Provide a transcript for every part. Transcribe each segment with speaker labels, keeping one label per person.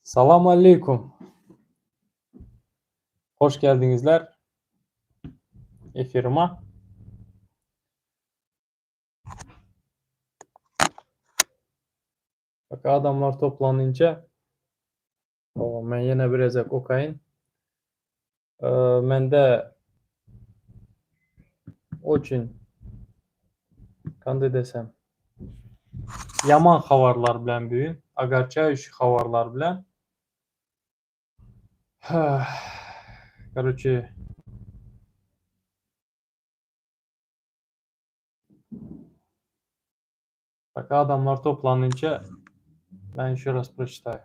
Speaker 1: Selamun Aleyküm. Hoş geldinizler efirime. Bak adamlar toplanınca ben yine biraz okuyayım. Mende очень kandı desem yaman haberlar bilen büyüyün. Agarçaющий haberlar bilen. Короче, bak adamlar toplanınca ben еще раз прочитаю.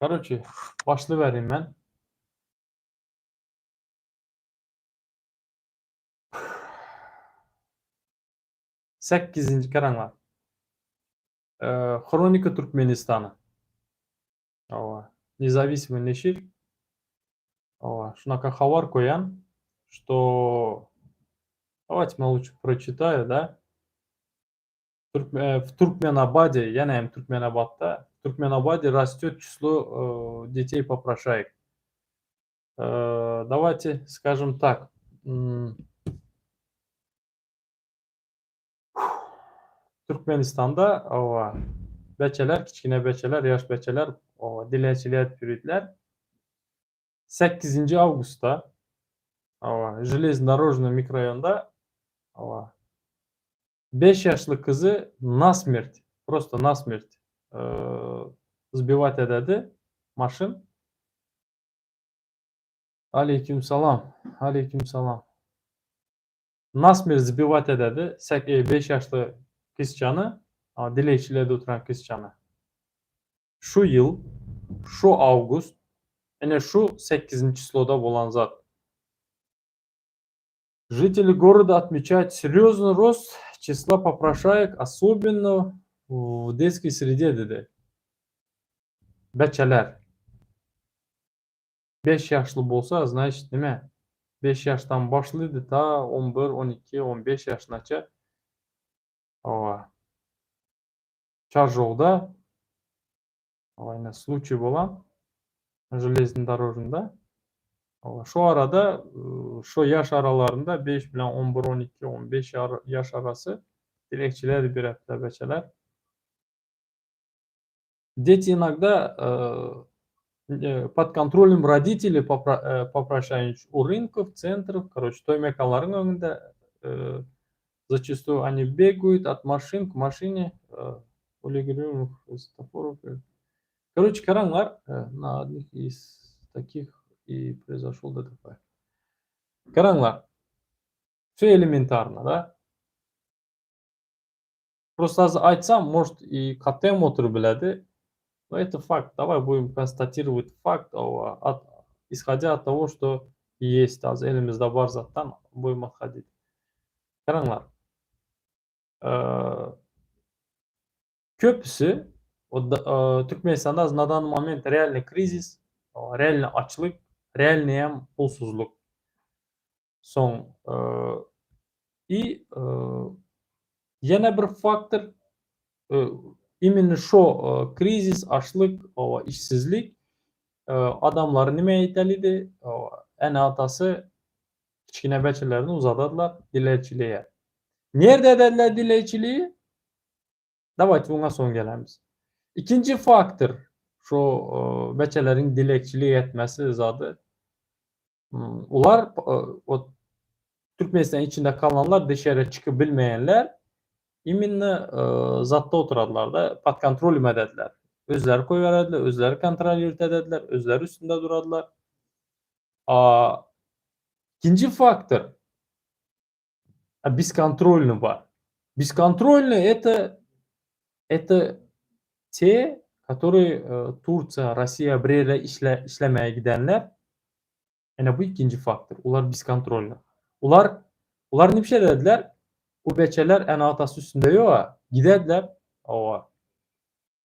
Speaker 1: Короче, başlıvereyim ben. Sekizinci karanlar. Хроника Туркменистана. Независимый нешир. Шунака хабар коян, что давайте мы лучше прочитаю, да? В Туркменабаде, я наверное Туркменабадта, в Туркменабаде растет число детей попрошаек. Давайте скажем так. Türkmenistan'da beçeler, kiçkine beçeler, yaş beçeler dilekçiliğe yürüdüler. 8 Avgust'ta Железнодорожный mikrorayonda 5 yaşlı kızı насмерть, просто насмерть sбивать edildi maşın. Aleykümselam. Aleykümselam. Насмерть sбивать edildi 5 yaşlı kızcanı, dilekçilerde oturan kızcanı. Şu yıl, şu Avgust, yine şu 8 числоda olan zat. Жители города отмечают серьезный рост числа попрошаек, особенно в детской среде dedi. Beçeler. 5 yaşlı bolsa, значит, nime? 5 yaştan başlaydı ta 11, 12, 15 yaşınaça. Çar жолда yine случай bolan железнодорожныйда. Şu arada, şu yaş aralarında 5 bilen 11, 12, 15 yaş arası dilekçiler bir hafta beçeler. Дети иногда под контролем родителей попрошайничают у рынков, центров, короче, той мекаларын önünde зачастую они бегают от машин к машине, урегулируемых светофоров. Короче, караңlar, на одних из таких и произошел ДТП. Караңlar, все элементарно, да? Просто айтсам, может, и КТМ oturup biladi. Но это факт. Давай будем констатировать факт, исходя от того, что есть. Elimizde var zaten будем отходить. Karanglar. Köpüsü Türkmenistan'da на данный момент реальный кризис, реальный açlık, реальный pulsuzluk. И yine bir faktör именно şu kriz, açlık, işsizlik adamları nime iteliydi? En atası kiçkine beçelerini uzadılar dilekçiliğe. Nerede dediler dilekçiliği? Давайте buna son gelemiz. İkinci faktör şu beçelerin dilekçiliği etmesi zadı. Ular o Türkmenistan içinde kalanlar dışarı çıkabilmeyenler именно zatta oturadılar da pat kontrol edediler. Özleri koyverdiler, özleri kontrol edediler, özleri üstünde duradılar. İkinci faktör бесконтрольный var. Бесконтрольный это те, которые Turция, Россия bir yere işlemeye gidenler. Yani bu ikinci faktör. Ular бесконтрольный. Ular ne bir şey dediler? Bu beçeler en atası üstünde yok. Giderler.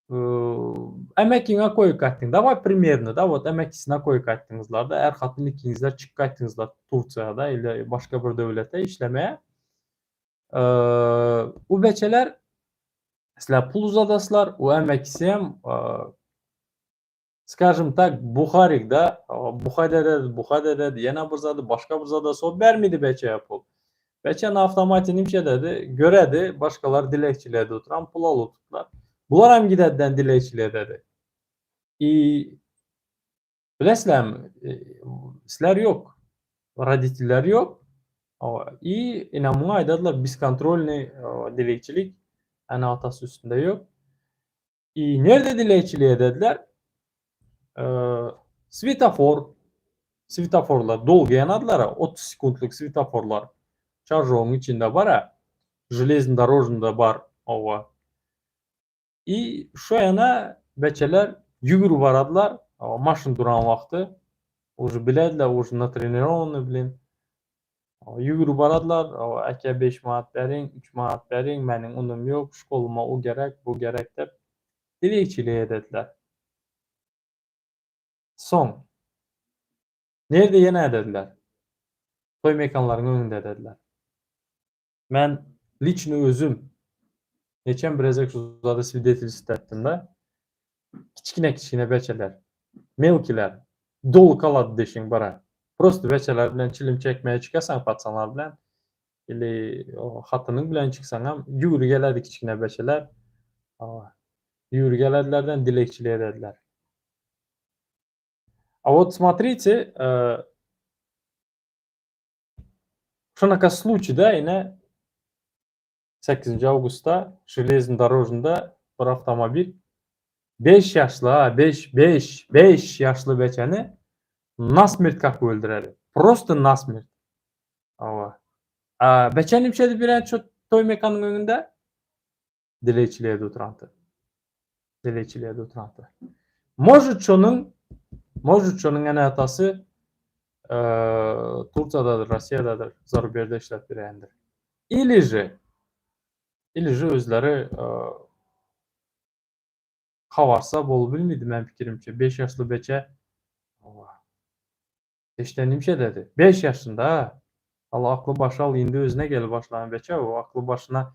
Speaker 1: Əməkingə qoyub qayıtdın. Davay примерно da, вот əməkisinə qoyub qayıtdınızlar da, ər xatın ikinizlər çıxıb qayıtdınızlar Turkiyada elə başqa bir dövlətə işləməyə. Bu bəçələr sizlər pul uzadasılar, o əməkisiyəm, скажем так, buxarik da, buxadədir, yenə bir zadı, başqa bir zada o vermidi bəçəyə pul. Bəçən avtomati nimçədədir, görədir, başqalar diləkçilədə oturan pul alıblar. Bunlar həm gidədən diləkçilədədir. Biləsizlərmi, sizlər yox, родителlər yox. И inanmına aydadılar, beskонтрольный dilekçilik, yəni atası üstündə yox. Nerede dilekçiliğe dediler? Svetoforlar, dolgu yanadılar, 30 sekundluk svetoforlar. Çarjonun içinde var ya, железнодорожныйda var ova. Şu yana beçeler yürü varadılar, maşın duran vaxtı. Уже bilədilər, уже natrenirованный bilin. Yürü varadılar, əkə 5 manat verin, 3 manat verin, mənim unum yox, şkoluma o gərək, bu gərək də dilekçiliyə dedilər. Son. Nerede yenə dedilər? Toy mekanlarının önündə dedilər. Mən lichni özüm neçən birəcək uzadı свидетельство etdim də. Kiçkinə bəçələr, melkilər, dolu qaladı deşin bara. Просто bəçələr bilən çilim çəkməyə çıxasan patsanlar bilən. Elə xatının bilən çıxsan, yürü gələdi kiçkinə bəçələr. Yürü gələdlərdən dilekçiliyə dedilər. А вот смотрите, şunaka случай da yine 8 Avgust'ta железнодорожныйda bir avtomobil 5 yaşlı, 5 yaşlı beçəni nasmert qapı öldürədi. Просто nasmert. Beçən imşədi birən toy mekanının önündə dilekçiliyə oturantı. Dilekçiliyə oturantı. Может ço'nun ən atası Turkiyadadır, Rusiyadadır, Zarubiyada işlət birəyəndir. İli özləri xavarsa bol bilmiydi mən fikrimcə. 5 yaşlı beçə işdən imşədədir. 5 yaşında Allah aklı başal indi özünə gəlir başlayan beçə, o aklı başına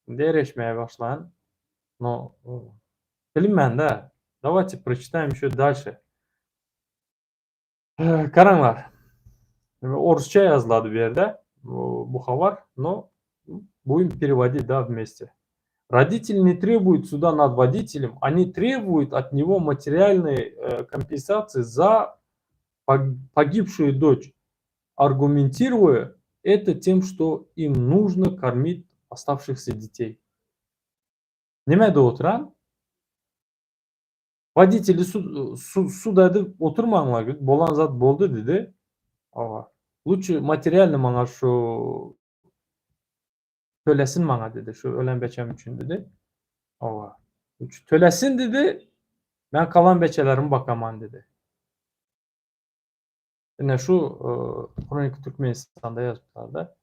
Speaker 1: indi erişməyə başlayan. Bilin mən də. Давайте прочитаем еще дальше. Qaranlar. Orusça yazıladı bir yerde bu xabar, но будем переводить, да, вместе. Родители не требуют суда над водителем, они требуют от него материальной компенсации за погибшую дочь, аргументируя это тем, что им нужно кормить оставшихся детей. Немede oturan водители suda edip oturmanlar, bolan zat boldu dedi. Lütfü materialni bana şu tölesin bana dedi, şu ölen beçem için dedi. Lütfü tölesin dedi, ben kalan beçelerimi bakaman dedi. Yine şu Kronik Türkmenistan'da yazmışlar da.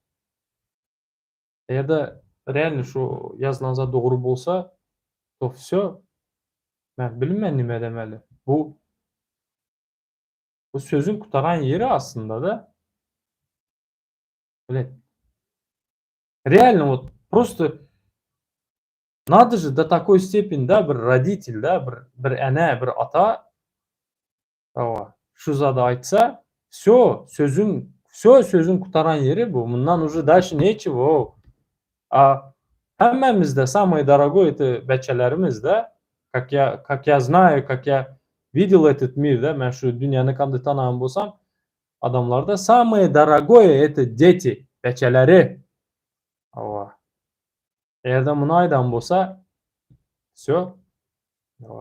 Speaker 1: Eğer de realni şu yazılanza doğru bolsa, to все, ben bilmem nime demeli. Bu sözün kutaran yeri aslında da böyle реально вот просто надо же до такой степени, да, bir родитель, да, bir ene, bir ata şu zada aytsa все sözün kutaran yeri bu. Bundan уже дальше нечего. Həmmemizdə самое дорогое это beçələrimiz də, как я знаю, как я видел этот mир, да, mən şu dünyanı qandı tanıyan bolsam, adamlarda самое дорогое это дети, beçələri. Eğer de bunu aydan bolsa, все.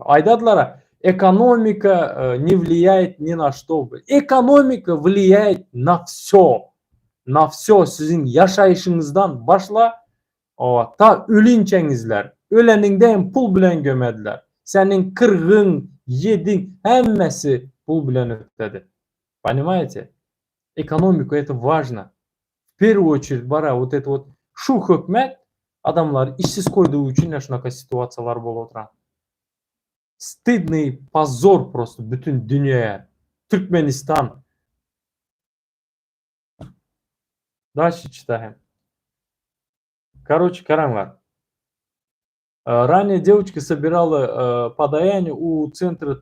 Speaker 1: Aydadılara, экономика не влияет ни на что. Экономика влияет на все. На все. Sizin yaşayışınızdan başla, ta ölünçənizlər, öləningdən pul bilən gömədilər. Sənin qırğın, yedin, həmməsi pul bilən ötədir. Понимаете? Экономика это важно. В первую очередь bara вот это вот şu hükmet adamlar işsiz koyduğu için şunaka situatsiyalar bol oturan. Стыдный позор просто bütün dünyaya. Türkmenistan. Дальше читаем. Короче, карамар. Ранее девочка собирала подаяние у центра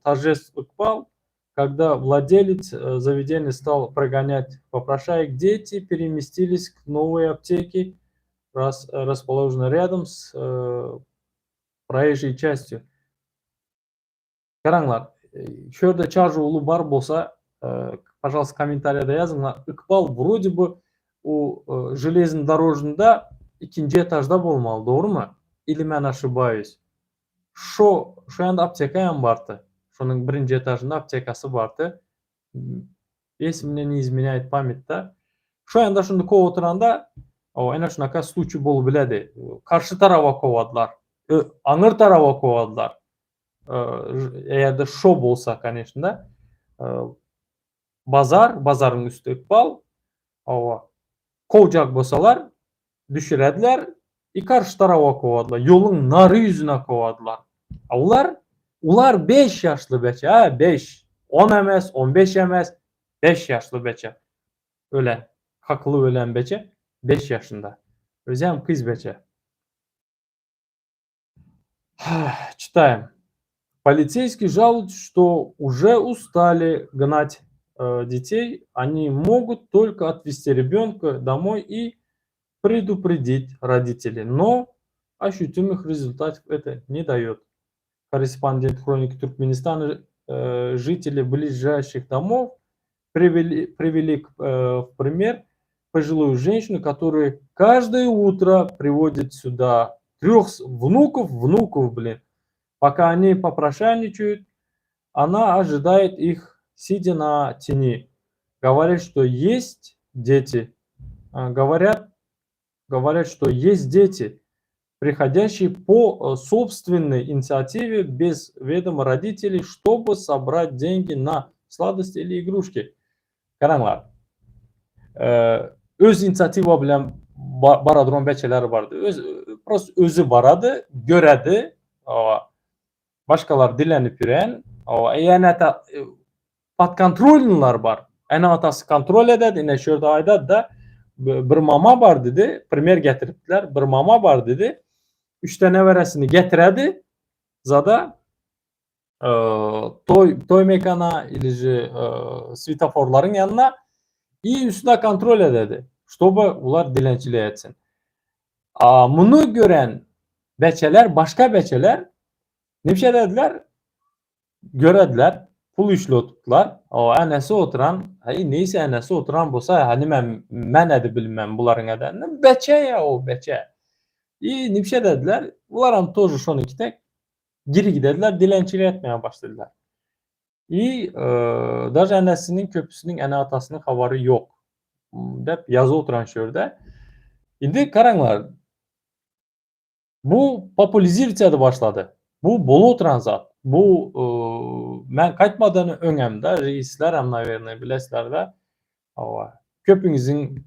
Speaker 1: торжеств Икбал, когда владелец заведения стал прогонять попрошаек. Дети переместились к новой аптеке, расположенной рядом с проезжей частью. Караңлар, şurada charge ulu бар болса, пожалуйста, комментарийда yazыңlar. Икбал вроде бы у железнодорожында ikinci этажда болмалы, doğru mu? Или мен ошибаюсь? Şu anda аптека ham bardı. Şunun birinci этажында аптекасы bardı. Если мне не изменяет память, да. Şu anda şunda kov oturanda, ana şunaqa случай болуп биледи. Каршы тарапка ковадылар. Аңыр тарапка ковадылар. Эгерде шо болса, конечно, да. Базардың üstü Икбал. Kov jak bolsalar düşürediler. Karşı tarafa kovadılar. Yolun narı yüzüne kovadılar. Ular 5 yaşlı beçe. Ha 5. 10 emez, 15 emez. 5 yaşlı beçe. Ölen. Kakılı ölen beçe. 5 yaşında. Özem kız beçe. Читаем. Полицейские жалуются, что уже устали гнать детей. Они могут только отвезти ребенка домой и предупредить родителей, но ощутимых результатов это не дает. Корреспондент хроники Туркменистана, жители ближайших домов привели в пример пожилую женщину, которая каждое утро приводит сюда 3 внуков, пока они попрошайничают, она ожидает их, сидя на тени. Говорит, что есть дети. Говорят, что есть дети, приходящие по собственной инициативе без ведома родителей, чтобы собрать деньги на сладости или игрушки. Караңlar. Öz inisiativa bilen baradıran beçeler vardı. Просто özü baradı, göredi. Başkalar dilenip yüreyen. Yani podkontrolünler var. En atası kontrol eder. Yine şurada ayda da bir mama var dedi. Primer getirdiler. Bir mama var dedi. 3 tane veresini getirdi. Zada toy mekana ilici svetoforların yanına iyi üstüne kontrol ederdi. Чтобы ular dilencilik etsin. Bunu gören beçeler, başka beçeler ne şey dediler? Görediler. Pul işli tuttular. Enesi oturan, neyse enesi oturan bolsa, hani mən edə bilməm bunların edəndən. Beçe ya o beçe. Ne şey dediler? Bunlar тоже şunu kitek geri giderdiler, dilencilik etmeye başladılar. Даже enesinin köpüsünün ene atasının havarı yok. Dep yazı oturan şöyle. Şimdi karanglar. Bu popülizasyada başladı. Bu bolu oturan zat. Bu mən qaytmadan öňemde reisler naverine bilesler de köpüňizin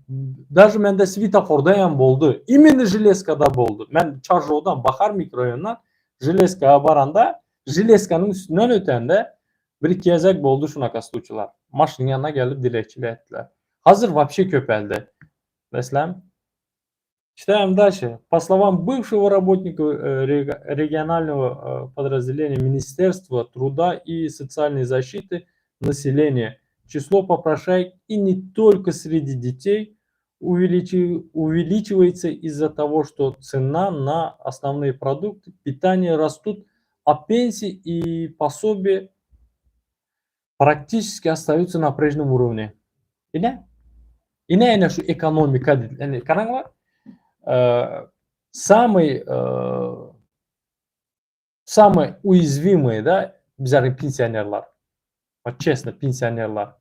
Speaker 1: даже mende svetoforda ham boldu. Именно Железкада boldu. Men Çarşovdan Bahar mikrorayonundan Железкага baranda Железканın üstünden ötende bir kezek boldu şunaqa случайлар. Maşının yanına gelip dilekçilik ettiler. Hazır вообще köpeldi. Mesela читаем дальше. По словам бывшего работника регионального подразделения Министерства труда и социальной защиты населения, число попрошаек и не только среди детей увеличивается из-за того, что цена на основные продукты питания растут, а пенсии и пособия практически остаются на прежнем уровне. Yine şu ekonomika, yani kanallar самые уязвимые, да, bizarre pensionerlar. Честно, pensionerlar.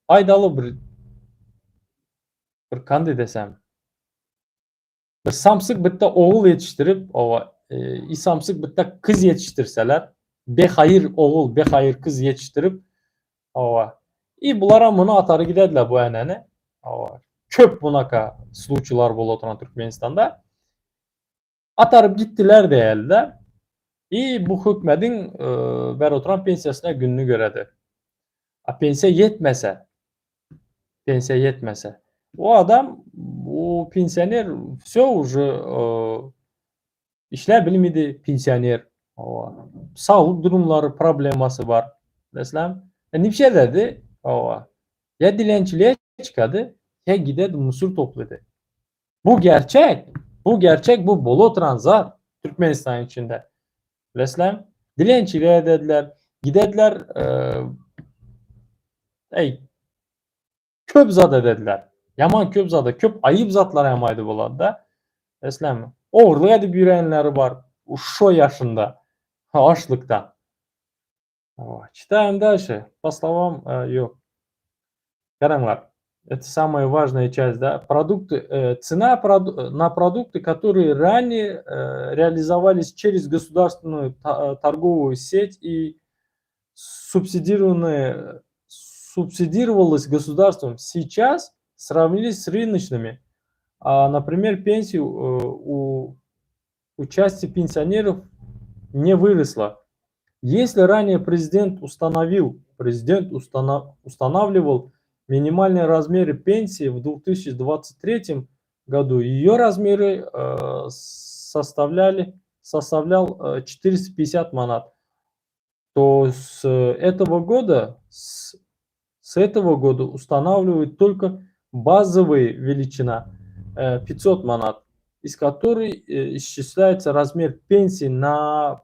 Speaker 1: Aydalı bir kandı desem. Bir samsık bitta oğul yetiştirip, samsık bitta kız yetiştirseler, behayır oğul, behayır kız yetiştirip, bulara bunu atarı gidediler bu eneni. Köp bunaqa случайлар болуп oturan Türkmenistan'da. Atarıp gittiler değerli. И bu hükmetin ver oturan pensiyasına gününü göredi. Pensiya yetmese, o adam, o pensioner все уже işler bilmedi pensioner. Sağlık durumları probleması var. Mesela ne bir şey dedi. Ya dilenciliğe çıkadı ya gidedi mısır topladı. Bu gerçek. Bu gerçek. Bu bol transar Türkmenistan içinde. Mesela dilenciliğe dediler. Gidediler köp zada dediler. Yaman köp zada. Köp ayıp zatlar yamaydı bunlar da. Mesela oğurluğa edip yüreğenleri var. Uşo yaşında. Açlıktan. Читаем дальше. По словам ее. Карамар. Это самая важная часть, да. Цена на продукты, которые ранее реализовались через государственную торговую сеть и субсидировалась государством, сейчас сравнились с рыночными. Например, пенсии у части пенсионеров не выросла. Если ранее президент устанавливал минимальные размеры пенсии в 2023 году, ее размеры составлял 450 манат, то с этого года устанавливают только базовая величина 500 манат, из которой исчисляется размер пенсии. На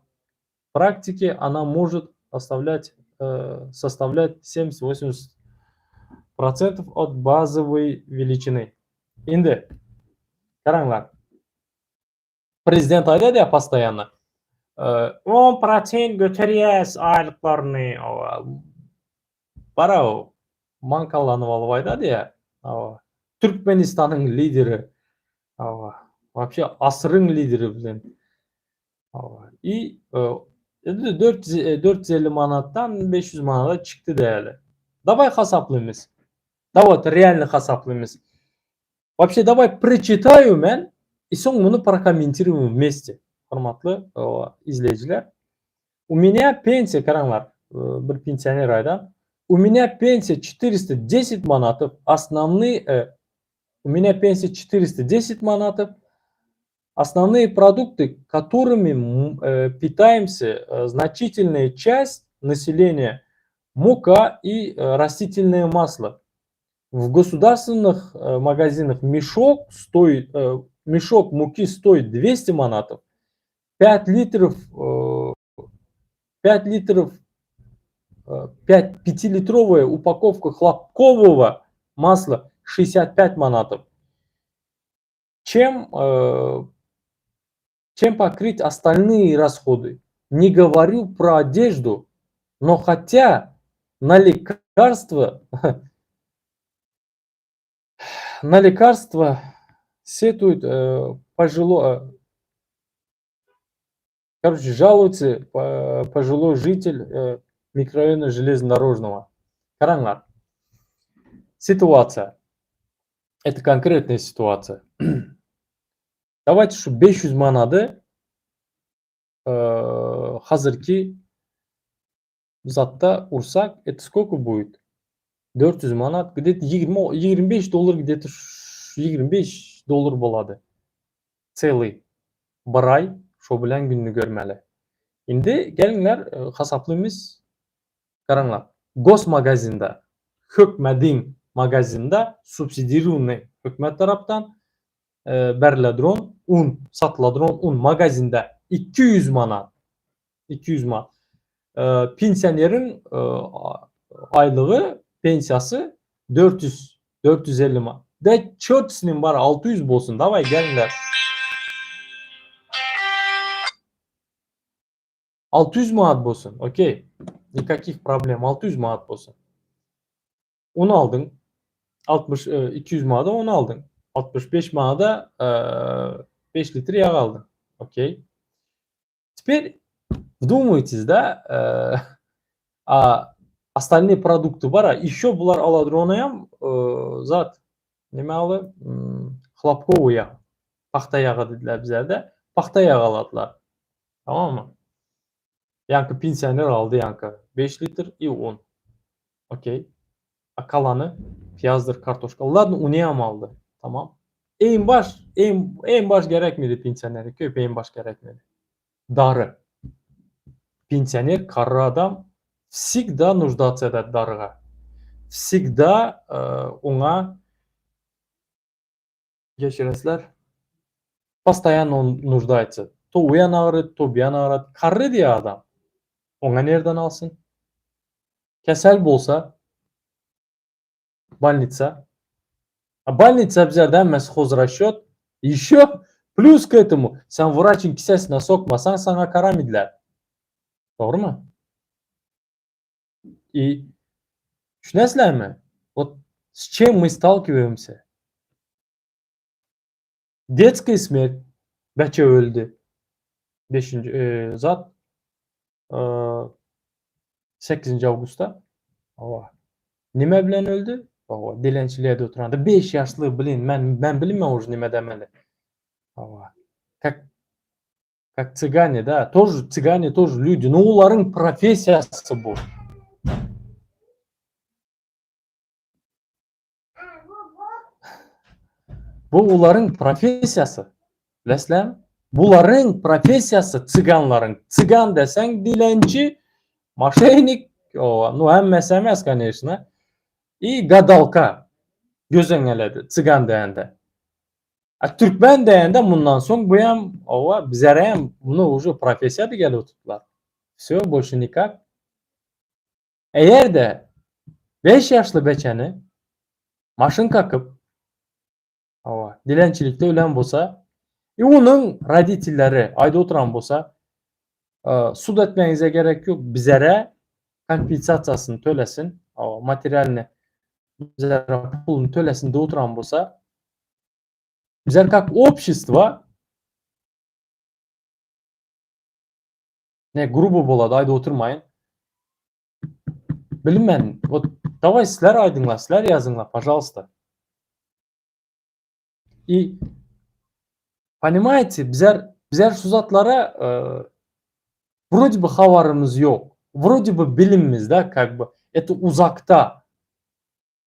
Speaker 1: практике она может составлять 70-80% от базовой величины. Енді, қараңlar, президент айтады ya постоянно, 10% götürüyoruz aylıklarını. Para mankalanıp alıp айтады ya. Türkmenistan'ın lideri. Вообще asrın lideri bilen. И 450 manattan 500 manata çıktı değerli. Давай хасаплаймыз. Давай реально хасаплаймыз. Вообще давай прочитаю мен и соң bunu прокомментируем вместе. Hurmatlı izleyiciler. У меня пенсия, қараңlar, bir пенсионер aydan. У меня пенсия 410 манатов. У меня пенсия 410 манатов. Основные продукты, которыми питаемся, значительная часть населения, мука и растительное масло. В государственных магазинах мешок муки стоит 200 манатов, 5-литровая упаковка хлопкового масла 65 манатов. Чем покрыть остальные расходы? Не говорю про одежду, но хотя на лекарства сетует жалуется пожилой житель микрорайона железнодорожного. Караңlar. Ситуация. Это конкретная ситуация. Давайте, что 500 манады hazırki затта урсак, это сколько будет? 400 манат, где-то 25 доллар, где-то 25 доллар болады. Целый bir ay şo bilen gününü görmeli. Şimdi gelingler hasaplıyımız. Karanglar. Gos magazinda, hükmetin magazinda subsidiruny hükmet taraftan beriladron satıladron un magazinda 200 manat. 200 manat. Pensionerin aylığı pensiyası 450 manat. De çörtüsünün var 600 bolsun. Davay gelingler. 600 manat bolsun. Okey. Никаких проблем. 600 manat bolsun. Un aldın. 200 manada un aldın. 65 manada 5 litre yağ aldın. Окей. Теперь вдумайтесь, да, остальные продукты бар, еще бұлар аладронаям зат немалы хлопковый яғ, пахта яғы деділер біздерді, пахта яғы аладылар. Tamam mı? Yankı pensioner aldı yankı. 5 litre и un. Okey. Kalanı piyazdır, kartoşka. Ladno uniyam aldı. Tamam. En baş gerekmedi pensionere. Köpeğin baş gerekmedi. Darı. Pensioner, karı adam всегда нуждаться edеді darıға. Всегда ona geçiresler постоянно он нуждается. То у yan ağrı, то bu yan ağrı. Karı diye adam. Ona nereden alsın? Kesel bolsa больница. А больница bizlerden хозрасчет. Еще плюс к этому sen врачın kisesine sokmasan sana karamidler. Doğru mu? И düşünesler mi? Вот с чем мы сталкиваемся? Детская смерть. Бәче öldü. 5. Zat 8. Avgust'ta. Ava. Nime bilen öldü? Ava. Dilenciliğe de oturandı. 5 yaşlı bilin. Ben bilmem уже nime demeli. Ava. Как цыгане, да. Тоже цыгане, тоже люди. Но onların профессиясы bu. Bu onların profesiyası. Bilesizler? Bunların profesiyası çıganların. Çıgan desen dilenci, мошенник, ну hemmesi emez, конечно. И гадалка. Gözün eledi. Çıgan deyende. Türkmen deyende bundan son bu hem bizlere hem bunu ucu profesiya da geliyor tuttular. Все, больше никак. Eğer de 5 yaşlı beçeni maşın kakıp dilencilikte ölen bolsa onun родительleri ayda oturan bolsa sud etmenize gerek yok. Bizlere kompensasiyasını tölesin. Materyalini bizlere pulunu tölesin de oturan bolsa bizler как общество ne grubu boladı ayda oturmayın. Bilmem. Давай sizler aydınla, sizler yazınla, пожалуйста. И понимаете, bizler şu zatlara вроде бы havarımız yok. Вроде бы bilimimiz de как бы это uzakta.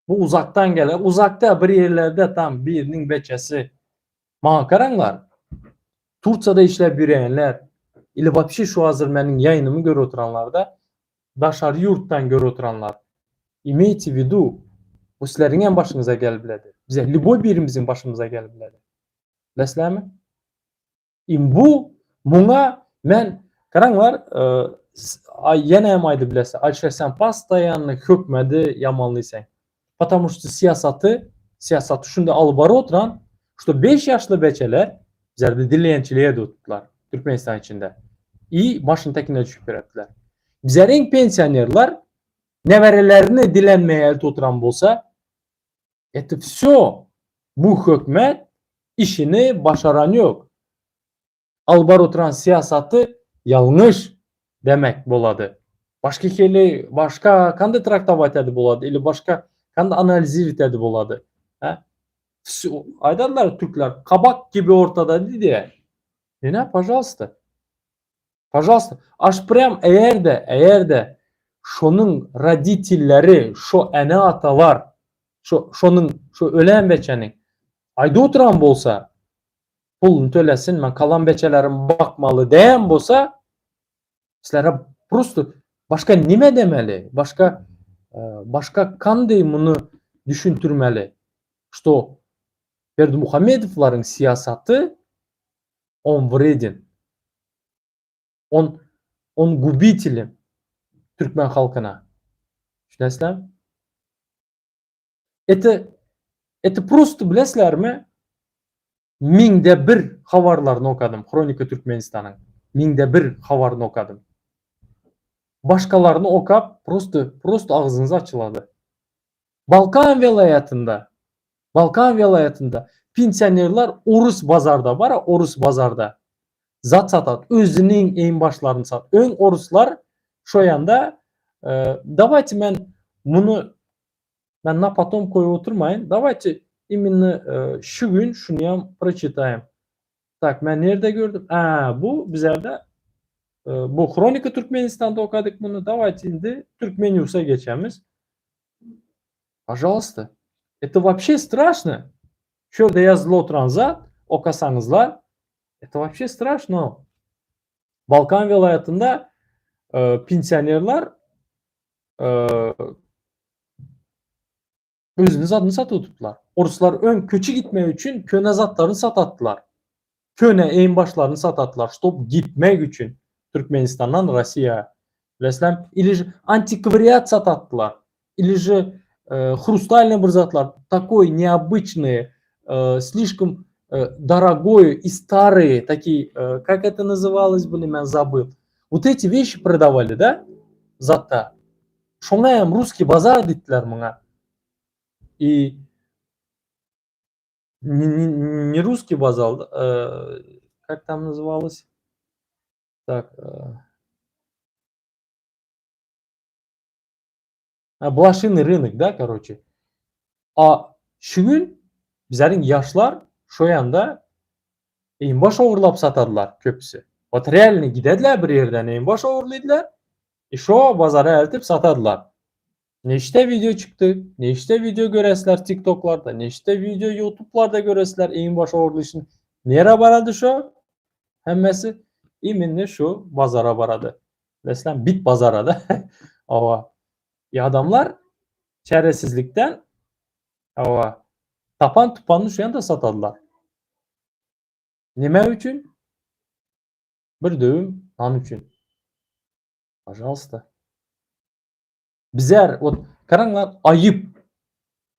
Speaker 1: Bu uzaktan gelen, uzakta bir yerlerde tam birinin beçesi. Bana karanlar. Turçada işlep yürüyenler, ili вообще şu hazır benim yayınımı göre oturanlar da dışarı yurttan göre oturanlar. Imейте в виду, bu sizlerin en başınıza gelebilir. Bize любой birimizin başımıza gelebilir. Bilesizler mi? Buna ben karanlar yine hem aydı bilese. Ayşe sen pastayanlı hükmedi yamanlıysan. Потому что siyasatı şunda albarı oturan işte 5 yaşlı beçeler bizlerde dileyenciliğe de tuttular. Türkmenistan içinde. İyi başın tekine düşüp ettiler. Bizlerin pensionerler neverelerini dilenmeye elde oturan bolsa это все bu hükümet işini başaran yok. Albar oturan siyasatı yanlış demek boladı. Başka kandı traktavat edi boladı. Ili başka kandı analizi etedi boladı. Aydarlar Türkler kabak gibi ortada diye. Ne пожалуйста. Пожалуйста. Аж прям eğer de şunun родительleri, şu ene atalar, şu ölen beçenin ayda oturan bolsa pulunu tölesin, ben kalan beçelerim bakmalı diyen bolsa sizlere просто başka nime demeli? Başka kandı bunu düşüntürmeli. Что Berdimuhamedovların siyasatı on vredin. On gubителен Türkmen halkına. Düşünesizler mi? Это просто bilesizler mi? Mingde bir havarlarını okadım. Kronika Türkmenistan'ın. Mingde bir havarını okadım. Başkalarını okap просто ağzınız açıladı. Balkan vilayetinde pensionerler Orus bazarda var, Orus bazarda zat satat, özünün en başlarını sat. Ön Oruslar şu yanda давайте ben na потом koyu oturmayın. Давайте именно şu gün şunu prочитаем. Tak ben nerede gördüm? Bu bizlerde Bu Kronika Türkmenistan'da okuduk bunu. Давайте şimdi Türkmenews'a geçemiz. Пожалуйста. Это вообще страшно. Şurada yazılı oturan zat okasanızlar. Это вообще страшно. Balkan vilayetinde pensionerler özünün zadını satı tuttular. Oruslar ön köçü gitmek için köne zatlarını satattılar. Köne eğin başlarını satattılar. Stop gitmek için Türkmenistan'dan Rusya'ya. Bilesem, или же антиквариат satattılar. Или же хрустальные bir zatlar. Такой необычный, слишком дорогой и старые, такие, как это называлось, блин, я забыл. Вот эти вещи продавали, да, зата. Шоңаям русский базар dediler bana. И не русский базар, как там называлось? Так, блошиный рынок, да, короче. A şu gün bizlerin yaşlar şu yanda eğinbaş oğurlap satadılar köpüsü. O realini gidediler bir yerden eğinbaş oğurlaydılar. Şu bazara eltip satadılar. Ne işte video çıktı, ne işte video göresler TikTok'larda, ne işte video YouTube'larda göresler eğinbaş oğurlayışın. Nere baradı şu? Hemmesi iminli şu bazara baradı. Resmen bit bazara da. Ava. Adamlar çaresizlikten ava tapan tupanını şu anda satadılar. Nime için? Bir dövüm nan için. Пожалуйста. Bizler o karanlar ayıp.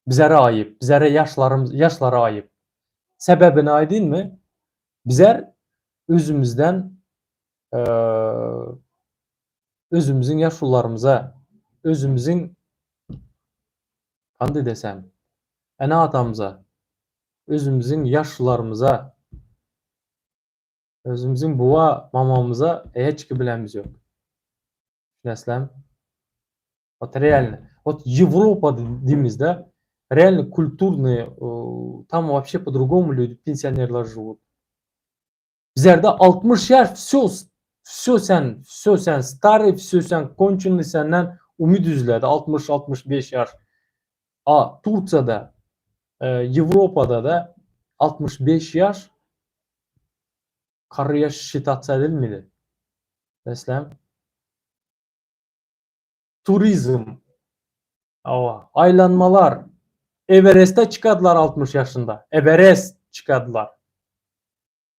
Speaker 1: Bizlere ayıp. Bizlere yaşlara ayıp. Sebebini aydın mı? Bizler özümüzden özümüzün yaşlılarımıza, özümüzün kandı desem, ana atamıza, özümüzün yaşlılarımıza, özümüzün buva mamamıza hiç bilemiz yok. Neslem. Вот реально. Вот Европа демизда, реально культурные, там вообще по-другому люди, пенсионерлар живут. Bizlerde 60 yaş, все sen старый, все sen konченый, senden umid üzledi 60-65 yaş. Turciyada, Avrupa'da da 65 yaş karı yaş считаться edilmedi. Mesela turizm, aylanmalar, Everest'e çıkardılar 60 yaşında. Everest çıkardılar.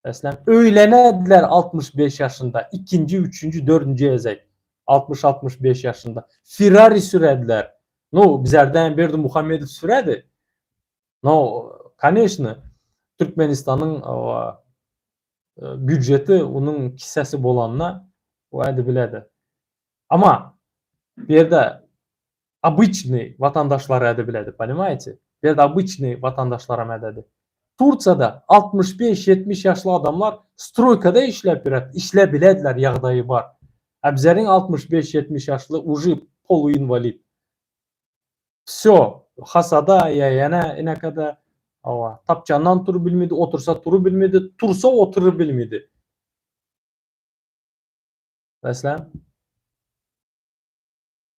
Speaker 1: Mesela öğlenediler 65 yaşında. İkinci, üçüncü, dördüncü ezek. 60-65 yaşında. Ferrari sürediler. No, bizlerden biri de Muhammedov süredi. No, конечно, Türkmenistan'ın büdjeti onun kisesi bolanına o edi biledi. Ama bir yerde обычный vatandaşlar edi biledi, понимаете? Bir yerde обычный vatandaşlara mededi. Turciyada 65-70 yaşlı adamlar stroykada işle bilediler, yağdayı var. Bizlerin 65-70 yaşlı уже полуинвалид. Все, hasada yana ine kadar tapcandan turu bilmedi, otursa turu bilmedi, tursa oturur bilmedi. Mesela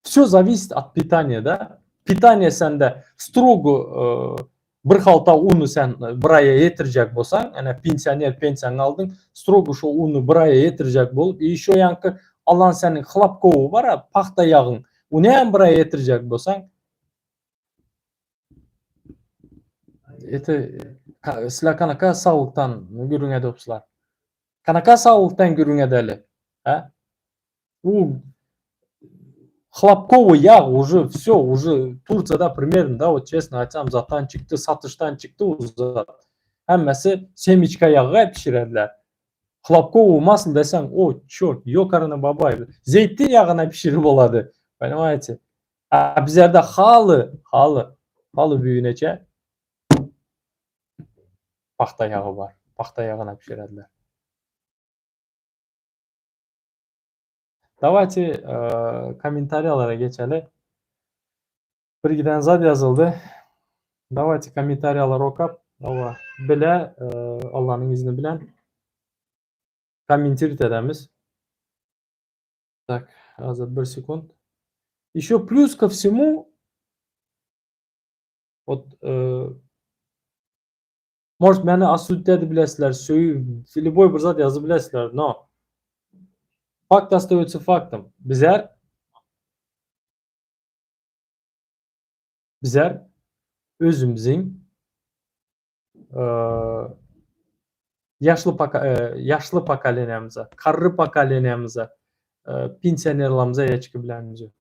Speaker 1: все зависит от питания, да? Питание sende strogo bir halta unu sen bir aya yetirecek bolsan, yani pensioner pensiyanı aldın, strogo şu unu bir aya yetirecek bolup, şu yankı alan senin xlapkovu var ya, paxta yağın, onu hem bir aya yetirecek bolsan, sizler kanaka sağlıktan görün edopsuzlar. Kanaka sağlıktan görün edeli. Хлопковый yağ уже все, уже Turciyada примерно, да, вот честно айтсам, zattan çıktı, satıştan çıktı uzat. Hemmesi semiçka yağı pişirediler. Хлопковый masıl desen, o çok yok arana babaydı. Zeytin yağına pişirip oladı. Понимаете? Bizlerde halı büyüyünce paxta yağı var. Paxta yağına pişirediler. Давайте комментарияlara geçelim. Bir giden zat yazıldı. Давайте комментарияlar okap. Bile Allah'ın izni bilen kommentir edemiz. Так, за 1 секунд. Еще плюс ко всему, вот, может, məni осудят biləsilər, söyüb, любой bir zat yazıb biləsilər, но факт остается фактом. Bizler özümüzün yaşlı pokoleniyamıza, qarı pokoleniyamıza, pensionerlarımıza heç ki bilənimiz yox.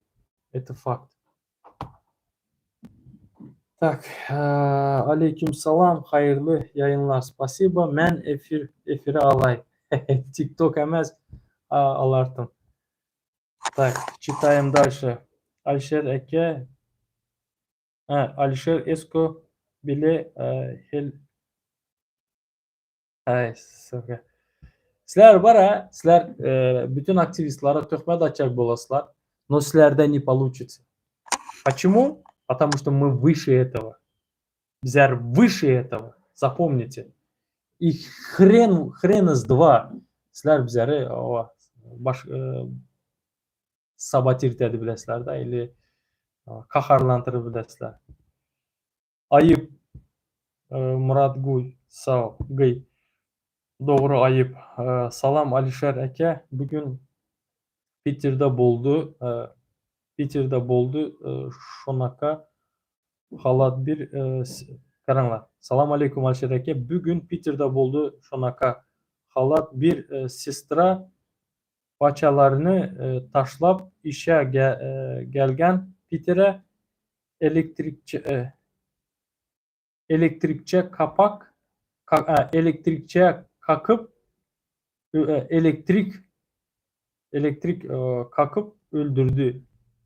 Speaker 1: Это факт. Так, aleykümselam, hayırlı yayınlar. Spasibo. Mən efirə alay. TikTok emas, alardım. Так, читаем дальше. Alişer Eke, Alişer Esko bile ay, suka. Sizler bara, sizler bütün aktivistlara töhmət açacak bolasılar, но sizlərdə не получится. Почему? Потому что мы выше этого. Bizler выше этого. Запомните. И хрен из два. Sizler bizleri sabotir edə biləsilər də, или qaharlandırıb biləsilər. Ayıp. Murat Guy, sağ ol. Gıy. Doğru, ayıp. Salam Alişer Eke. Bugün Peter'da boldu. Şonaka halat bir karanlar. Salam aleyküm Alişer Eke. Bugün Peter'da boldu. Şonaka halat bir sestra paçalarını taşlap işe gelgen Peter'e elektrikçe kakıp elektrik kakıp öldürdü.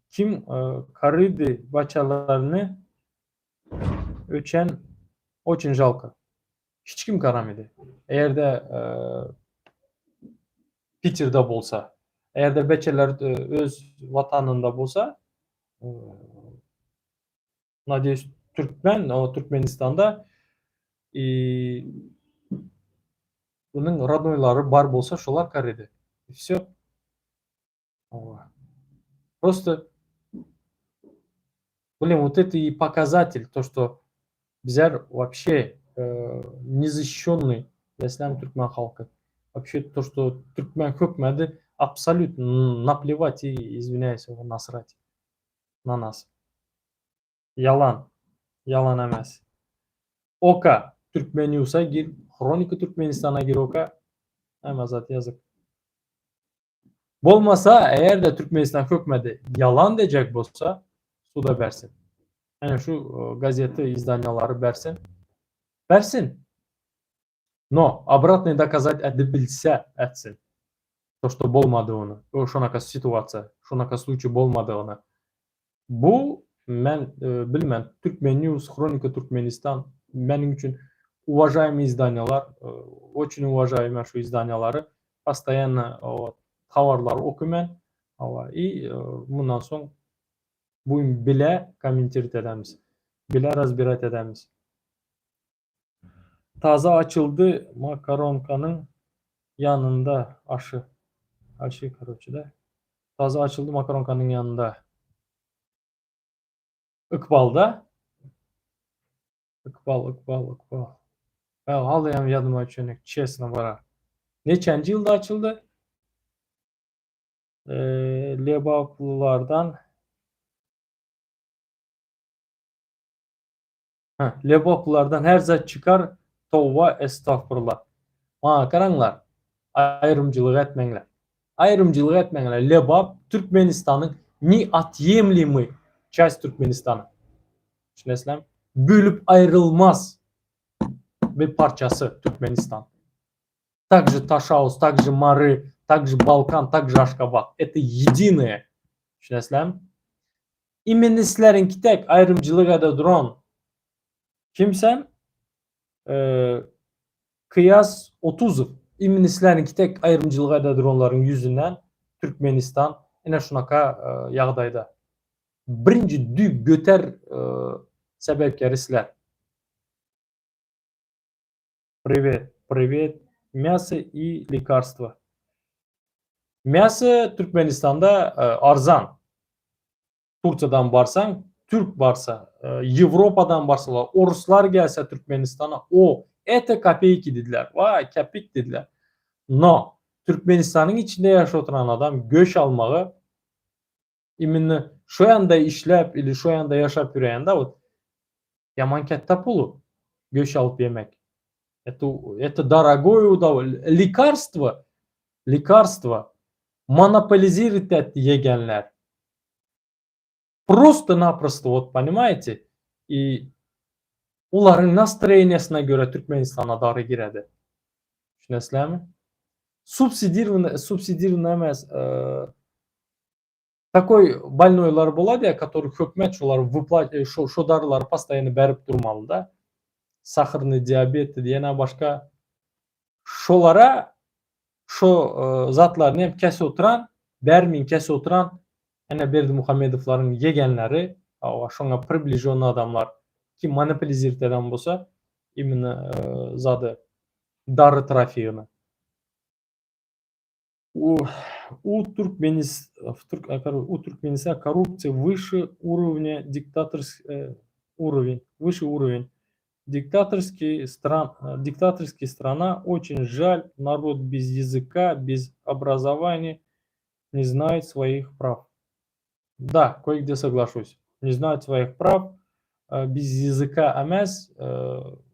Speaker 1: Kim karıydı baçalarını öçen очень жалко. Hiç kim karamedi. Eğer de Peter'da bolsa, eğer de beçeler öz vatanında bolsa, надеюсь, Türkmenistan'da bunun radyoları бар болса, şolar karedi. И все. Просто, блин, вот это и показатель, то, что bizler вообще незащищенный Ислам Türkmen halkı. Вообще то, что Türkmen hökmedi, абсолютно наплевать и, извиняюсь, насрать на нас. Yalan. Yalan emez. Oka Türkmenius'a gir. Kronika Türkmenistan'a gir Oka. Hemen zaten yazık. Bolmasa eğer de Türkmenistan hökmedi yalan diyecek bolsa suda versin. Yani şu gazete izdanyaları versin. Versin. Но обратно доказать edebilse etsin. То, что болмадığını. Şonaka situasiya, şonaka случай болмадığını. Bu ben bilmem. Türkmen News, Kronika Türkmenistan benim için уважаемые изданияlar, очень уважаемые şu izdanyaları постоянно tavarları okuyman и bundan sonra bu bile komentir edemiz. Bile разбирать edemiz. Taze açıldı makaronkanın yanında aşı. Aşı короче da. Taze açıldı makaronkanın yanında. Ikbal'da. Ikbal. Ben halayam yadıma açıyorum. Честно bara. Neçenci yılda açıldı? Lebaplılardan Lebaplılardan her zat çıkar. Tova estağfurullah. Karanlar. Ayrımcılık etmengler. Ayrımcılık etmengler. Lebap Türkmenistan'ın неотъемлемый часть Türkmenistan'ı. Düşünesem bölüp ayrılmaz bir parçası Türkmenistan. Также Ташаус, также Мары, также Балкан, также Ашкабад. Это единое. Düşünesem. İmенно sizlerinki tek ayrımcılık ede duran kimsem Kıyas 30'ov. İmенно sizlerinki tek ayrımcılık ede duranların yüzünden Türkmenistan yine şunaka yağdayda. Birinci düy göter sebepkari sizler. Привет. Мясо и лекарства. Мясо Türkmenistan'da arzan. Turkiyadan barsan, Türk varsa, Avrupa'dan barsalar, Ruslar gelse Türkmenistan'a o ete kopeyki dediler. Vay kepik dediler. No. Türkmenistan'ın içinde yaşayan adam göç almağı iminni şu yanda işlep ili şu yanda yaşap yürüyende yaman katta pulu göç alıp yemek. Это дорогое удовольствие. Лекарство монополизирует yegenler. Просто-напросто, вот понимаете? И onların настроениесine göre Türkmenistan'a darı giredi. Düşünesizlermi? Субсидированный емес. Такой больнойлар болады ya, который hökmet şu darılar постоянно berip durmalı da. Сахарный диабет diyene başka. Şolara şu zatlarını hem kese oturan, bermin kese oturan Ene Berdi Muhammedovların yegenleri, şuna приближенный adamlar ki monopolizir eden bolsa, именно zadı darı trafiğini. У Туркменистана коррупция выше уровня выше уровень. Диктаторская страна, очень жаль, народ без языка, без образования не знает своих прав. Да, кое-где соглашусь. Не знают своих прав. Biz языка emas,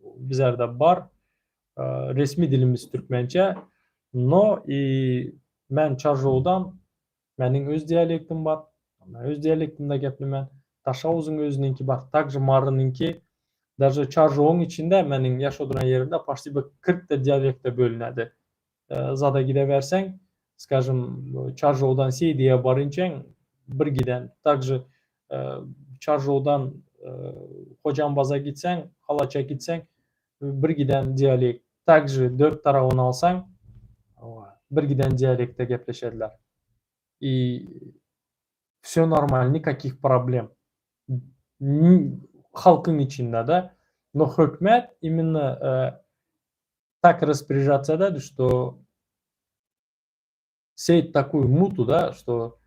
Speaker 1: bizlerde бар. Resmi dilimiz Türkmençe. No, men Çarşoğu'dan, menin öz diyalektim var. Öz diyalektimde geplemen. Taşavuz'un özününki var. Takjı Marı'nınki. Даже Çarşoğu'nun içinde menin yaşadığım yerinde почти 40 da diyalekte bölünedi. Zada gideversen, скажем, Çarşoğu'dan Seydi'ye barınçen bir giden. Takjı Çarşoğu'dan Hocanbaz'a gitsen, Halaç'a gitsen bir giden diyalekt. Takjı 4 tarafını alsan bir giden diyalekte gepleşediler. И все нормально, никаких проблем. Halkın içinde de. Но hükümet именно так распоряжаться да, что сеять такую муту, да, что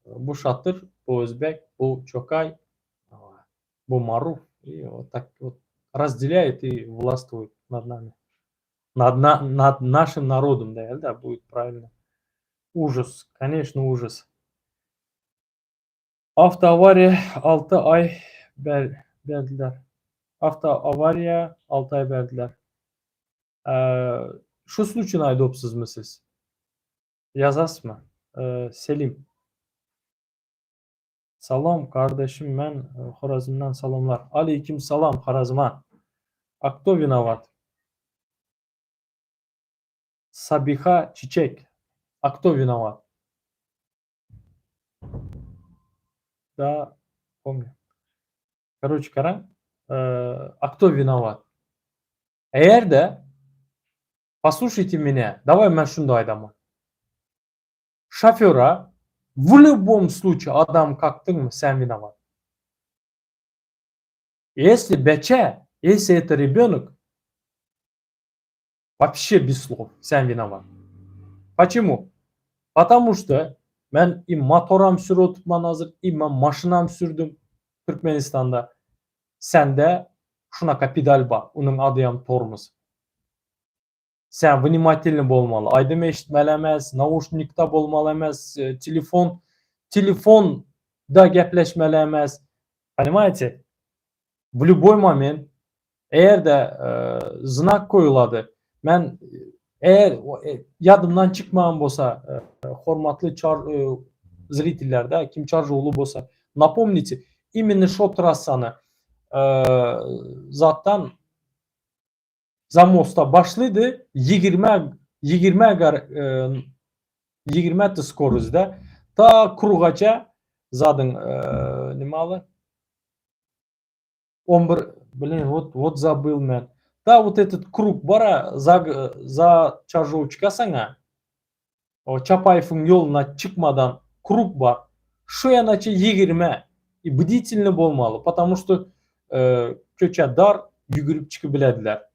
Speaker 1: bu Şatır, bu Özbek, bu Çokay, bu Maruf и вот так вот разделяет и властвует над нами. Над нашим народом, да, будет правильно. Ужас, конечно, ужас. Avtoavariya 6 ay verdiler. Avtoavariya 6 ay verdiler. Şu случай aydopsuz mu siz? Yazasız mı? Selim. Salam kardeşim, ben Xorazm'dan salamlar. Aleyküm salam Xorazm'a. А кто виноват? Sabiha Çiçek. А кто виноват? Да, помню. Короче, Каран. А кто виноват? Eğer de послушайте меня, давай ben şunu da aydaman. Şoföre в любом случае adam kalktın mı sen виноват. Если это ребенок, вообще без слов sen виноват. Почему? Потому что ben motoram sürü oturtman hazır, ben maşınam sürdüm Türkmenistan'da. Sende şunaka pedal var, onun adıyan tormuz. Sen внимательный болмалы. Айдым eşitmeli emez, naушникta bolmalı emez, telefonda gepleşmeli emez. Понимаете? В любой момент eğer de znak koyuladı, ben eğer yadımdan çıkmayan bolsa, hormatlı zritillerde, kim Çarşoğlu bolsa, напомните, именно şu trassani zattan Zamosta başladı 20 metre skoruzda ta Kurugaça zadın nemalı 11 блин вот забыл мен. Да, вот этот круг бара за Çarşoğu çıkasana. O Çapayev'in yoluna çıkmadan kruг var. Şu yanaçı 20 bdительный болmalı. Потому что köçe dar yürüyüp çıkabilediler.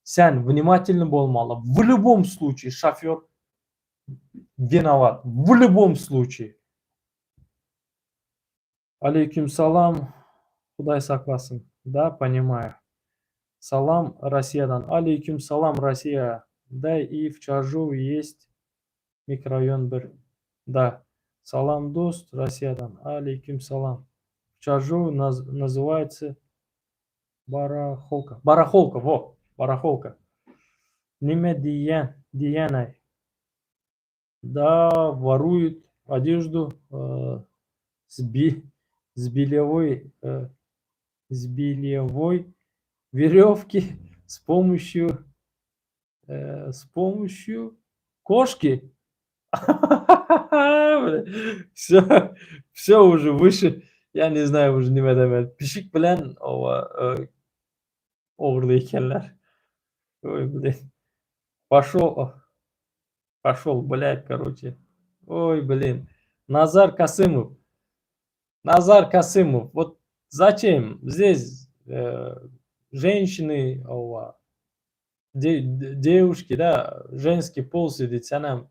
Speaker 1: Sen внимательный болmalı. В любом случае şoför виноват в любом случае. Алейкум салам. Худай сакласын. Да, понимаю. Салам Россиядан. Алейкум салам Россия. Да, и в Чаржу есть микрорайон бір. Да. Салам дост Россиядан. Алейкум салам. В Чаржу называется Барахолка. Барахолка, во, Барахолка. Неме Диянай. Да, воруют одежду с белевой веревки с помощью кошки. Все уже выше. Я не знаю уже nima demek. Pishik bilan o'g'irli ekanlar. Ой, блин. Пошел, блядь, короче. Ой, блин. Назар Касымов. Вот зачем здесь женщины, девушки, да, женский пол сидит, санам.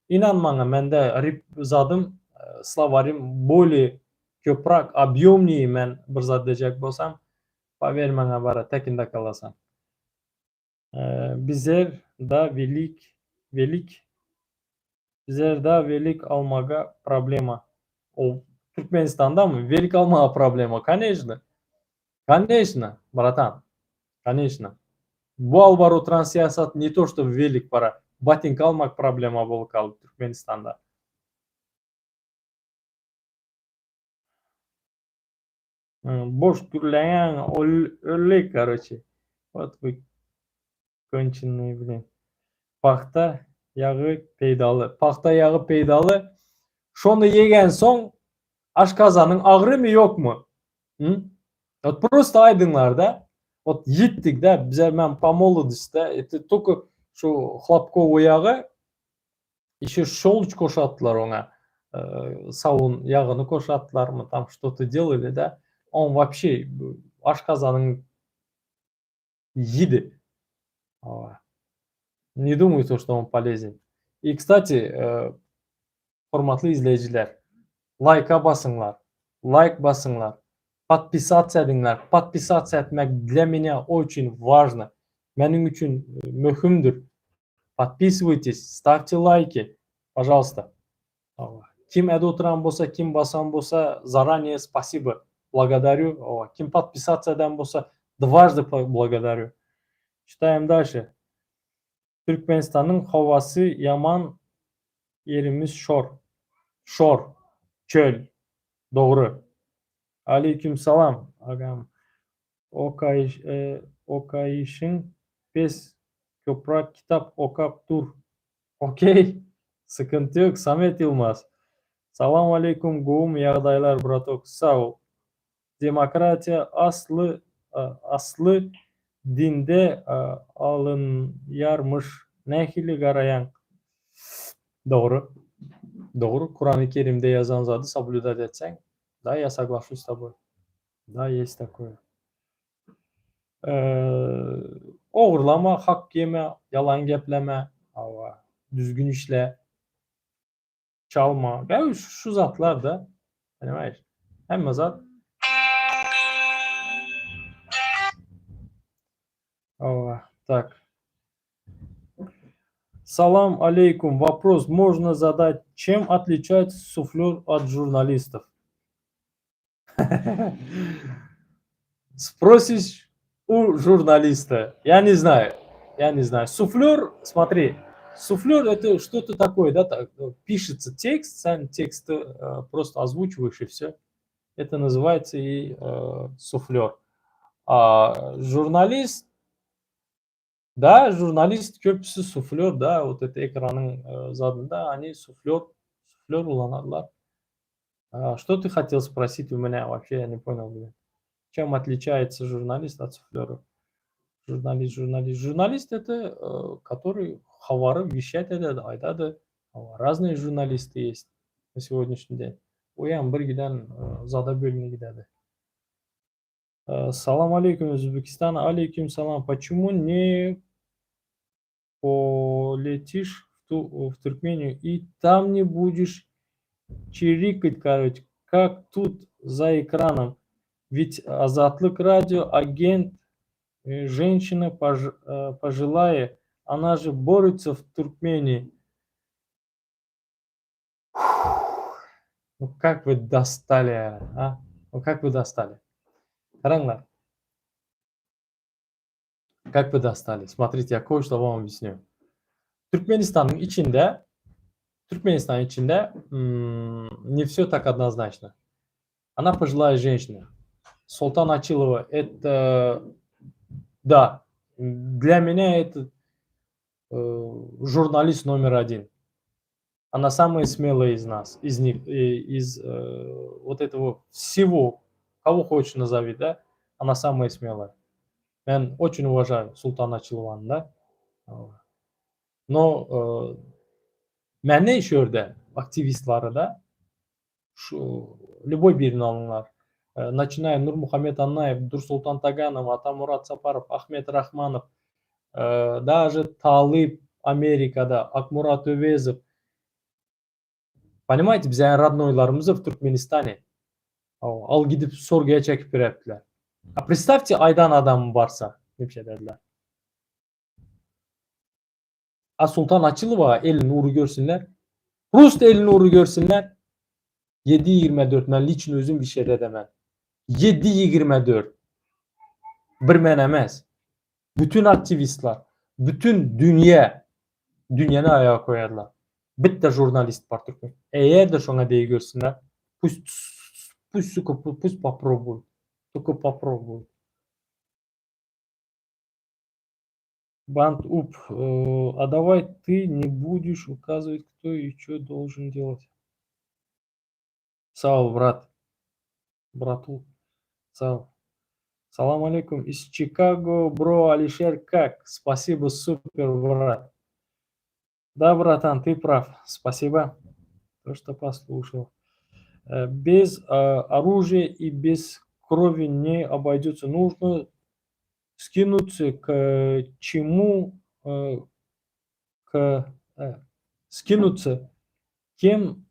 Speaker 1: İnanmana mende zadım словарим более köprak, объемнее мен bir zat diyecek bolsam, поверь manga bara tekinde kalasan. Bizler da velik almaga problema. O Türkmenistan'da mı? Velik almaga problema. Конечно. Конечно, братан. Конечно. Bu albaroтран siyasat не то, что velik para. Ботинка almak problema болып kaldı Türkmenistan'da. Boş gürleyen öyle короче. Вот вы конченые, блин. Пахта yağı peydalı. Пахта yağı peydalı. Şonu yegen son aşkazanın ağrı mı yok mu? Hı? Вот просто aydınglar da. Вот yittik de bize ben помолодости это только şu хлопковый yağı еще щелочь koşattılar ona. Savun yağını koşattılar mı? Там что-то делали, да? Он вообще ашказанын їді. Не думаю, что он полезен. И, кстати, форматлы izleyiciler, лайка басыңлар, лайк басыңлар, подписаться edinglar. Подписаться etmek для меня очень важно. Benim için mühimdir. Подписывайтесь, ставьте лайки, пожалуйста. Kim edo oturan bolsa, kim basan bolsa, заранее спасибо. Благодарю. Kim подписаться eden bolsa, дважды благодарю. Читаем дальше. Türkmenistan'ın havası yaman, yerimiz şor. Şor. Çöl. Doğru. Aleyküm salam. Agam. Okayışın biz köprak kitap okap dur. Okey. Sıkıntı yok. Samet Yılmaz. Salam aleyküm goğum yağdaylar bratok. Sağ ol. Demokratiya aslı dinde alınyarmış. Nehili garayan. Doğru. Doğru. Kur'an-ı Kerim'de yazan zadı соблюдать etsen. Да, я соглашусь с тобой. Да, есть такое. Oğurlama, hak yeme, yalan gepleme, düzgün işle, çalma. Ya şu zatlar da hem zat так. Салам алейкум. Вопрос можно задать. Чем отличается суфлер от журналистов? Спросишь у журналиста. Я не знаю. Суфлер, смотри. Суфлер это что-то такое, да, так, пишется текст, сам текст просто озвучиваешь и все. Это называется и суфлер. А журналист, да, журналист köprüsü суфлер, да, вот это экранның задында, они суфлер уланадылар. Что ты хотел спросить у меня вообще, я не понял, блин. Чем отличается журналист от суфлера? Журналист это который хабары вещать etadi, айтады. Разные журналисты есть на сегодняшний день. Уям bir giden zada bölüne gidadi. Салам алейкум, Узбекистан. Алейкум салам. Почему не полетишь в Туркмению, и там не будешь чирикать, короче, как тут за экраном. Ведь Азатлык радио, агент, женщина пожилая, она же борется в Туркмении. Ну как вы достали, а? Ну как вы достали? Қараңlar. Как вы достали? Смотрите, я кое-что вам объясню. Туркменистанның içinde не все так однозначно. Она пожилая женщина. Султан Ачилова, это, да, для меня это журналист номер один. Она самая смелая из нас, из них, из вот этого всего, кого хочешь назови, да, она самая смелая. Я очень уважаю Султана Ачилованы, да. Но мәне шөрді активистлары, да, любой birini alыңlar. Начиная Нурмухамед Аннаев, Дурсултан Таганов, Атамурат Сапаров, Ахмед Рахманов, даже Талиб Америкада, Акмурат Өвезов. Понимаете, біздің роднойларымыз в Туркменистане. Ал гидіп соргия чәкіп берәптілер. А представьте, айдан адам барса, немше дәділер. А Султан Ачилова elin uğru görsünler. Rus da elin uğru görsünler. 7-24 mən liçin özüm bir şeydə deməm. 7-24 bir mən əməz. Bütün aktivistler, bütün dünyanı ayağa koyarlar. Bir de jurnalist var Türkmen. Eğer de şuna değil görsünler, пусть попробуют. Только попробуют. Банд Уп, а давай ты не будешь указывать, кто и что должен делать. Сау, брат. Брату. Сау. Салам алейкум. Из Чикаго, бро, Алишер, как? Спасибо, супер, брат. Да, братан, ты прав. Спасибо, то, что послушал. Без оружия и без крови не обойдется. Нужно скинуться к чему, скинуться кем